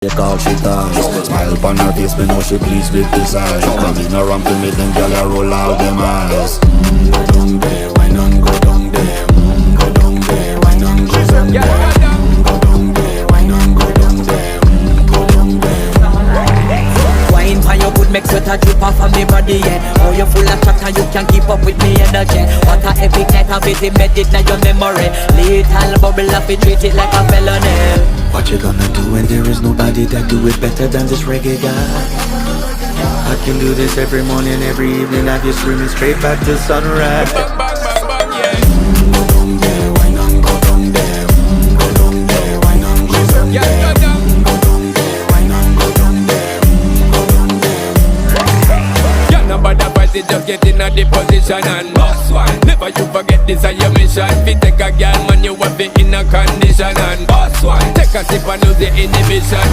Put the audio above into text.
Take all she ties. Smile upon her face, me know she pleased with this eyes. Come in a ramp to me, them gyal a roll out them eyes. Go down there, why not go down there? Go down there, why not go down there? Go down there, why not go down there? Go down there. Wine for your good, make sweat a drip off of me body, yeah. Oh, you full of chat and you can keep up with me energy. What a epic night of it, embedded in your memory. Little bubble up, it treat it like a felony. What you gonna do when there is nobody that do it better than this reggae guy? I can do this every morning, every evening, have you screaming straight back to sunrise. Go down there, why not go down there? Go down there, why not go down there? Go down there, why not go down there? Go down there. Yeah, nobody fight it, just get in a the position and boss one. Never you forget this is your mission. Fi take a girl, man, you have it in a condition and boss one. Take a sip and lose the inhibition.